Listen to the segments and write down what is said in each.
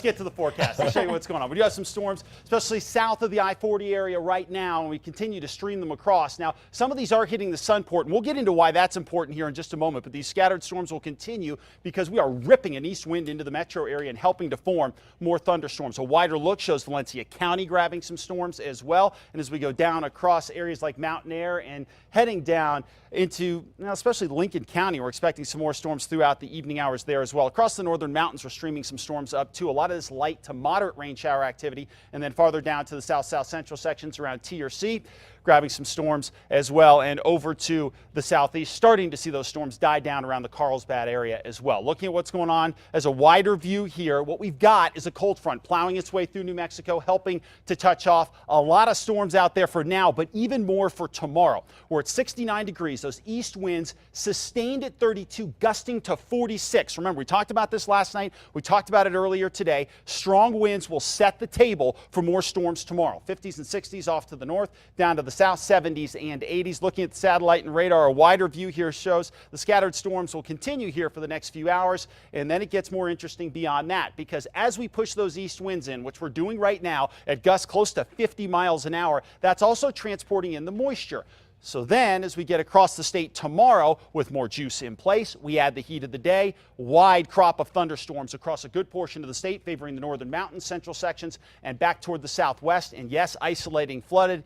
let's get to the forecast. I'll show you what's going on. We do have some storms, especially south of the I-40 area right now, and we continue to stream them across. Now, some of these are hitting the Sunport, and we'll get into why that's important here in just a moment, but these scattered storms will continue because we are ripping an east wind into the metro area and helping to form more thunderstorms. A wider look shows Valencia County grabbing some storms as well, and as we go down across areas like Mountain Air and heading down into, especially Lincoln County, we're expecting some more storms throughout the evening hours there as well. Across the northern mountains, we're streaming some storms up too. A lot of this light to moderate rain shower activity, and then farther down to the south central sections around T or C, grabbing some storms as well, and over to the southeast, starting to see those storms die down around the Carlsbad area as well. Looking at what's going on as a wider view here, what we've got is a cold front plowing its way through New Mexico, helping to touch off a lot of storms out there for now, but even more for tomorrow. We're at 69 degrees. Those east winds sustained at 32, gusting to 46. Remember, we talked about this last night. We talked about it earlier today. Strong winds will set the table for more storms tomorrow. 50s and 60s off to the north, down to the south, 70s and 80s. Looking at the satellite and radar, a wider view here shows the scattered storms will continue here for the next few hours, and then it gets more interesting beyond that, because as we push those east winds in, which we're doing right now at gusts close to 50 miles an hour, that's also transporting in the moisture. So then, as we get across the state tomorrow with more juice in place, we add the heat of the day, wide crop of thunderstorms across a good portion of the state, favoring the northern mountains, central sections, and back toward the southwest. And yes, isolated flooding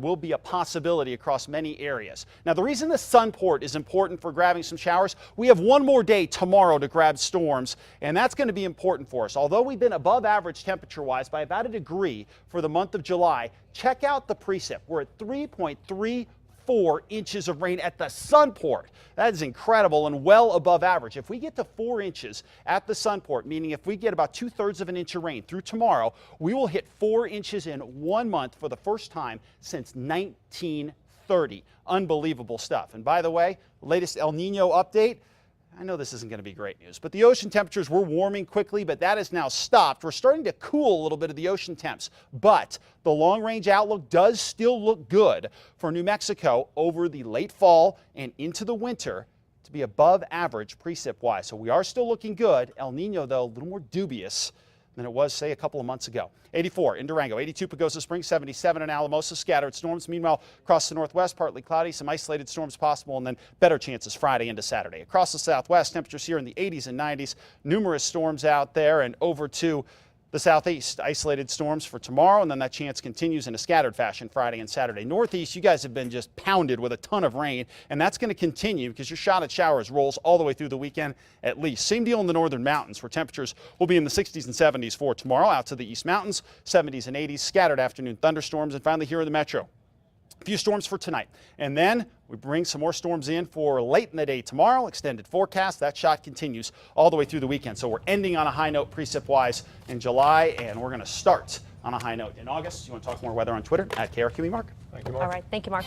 will be a possibility across many areas. Now, the reason the Sunport is important for grabbing some showers, we have one more day tomorrow to grab storms, and that's going to be important for us. Although we've been above average temperature-wise by about a degree for the month of July, check out the precip. We're at 3.34 inches of rain at the Sunport. That is incredible and well above average. If we get to 4 inches at the Sunport, meaning if we get about 2/3 of an inch of rain through tomorrow, we will hit 4 inches in 1 month for the first time since 1930. Unbelievable stuff. And by the way, latest El Nino update, I know this isn't going to be great news, but the ocean temperatures were warming quickly, but that has now stopped. We're starting to cool a little bit of the ocean temps, but the long-range outlook does still look good for New Mexico over the late fall and into the winter to be above average precip-wise. So we are still looking good. El Nino, though, a little more dubious than it was, say, a couple of months ago. 84 in Durango, 82 Pagosa Springs, 77 in Alamosa, scattered storms. Meanwhile, across the northwest, partly cloudy, some isolated storms possible, and then better chances Friday into Saturday. Across the southwest, temperatures here in the 80s and 90s, numerous storms out there, and over to the southeast, isolated storms for tomorrow, and then that chance continues in a scattered fashion Friday and Saturday. Northeast, you guys have been just pounded with a ton of rain, and that's going to continue because your shot at showers rolls all the way through the weekend at least. Same deal in the northern mountains, where temperatures will be in the 60s and 70s for tomorrow. Out to the east mountains, 70s and 80s, scattered afternoon thunderstorms, and finally here in the metro, a few storms for tonight. And then we bring some more storms in for late in the day tomorrow. Extended forecast. That shot continues all the way through the weekend. So we're ending on a high note precip-wise in July, and we're going to start on a high note in August. You want to talk more weather on Twitter at KRQE Mark? Thank you, Mark. All right. Thank you, Mark.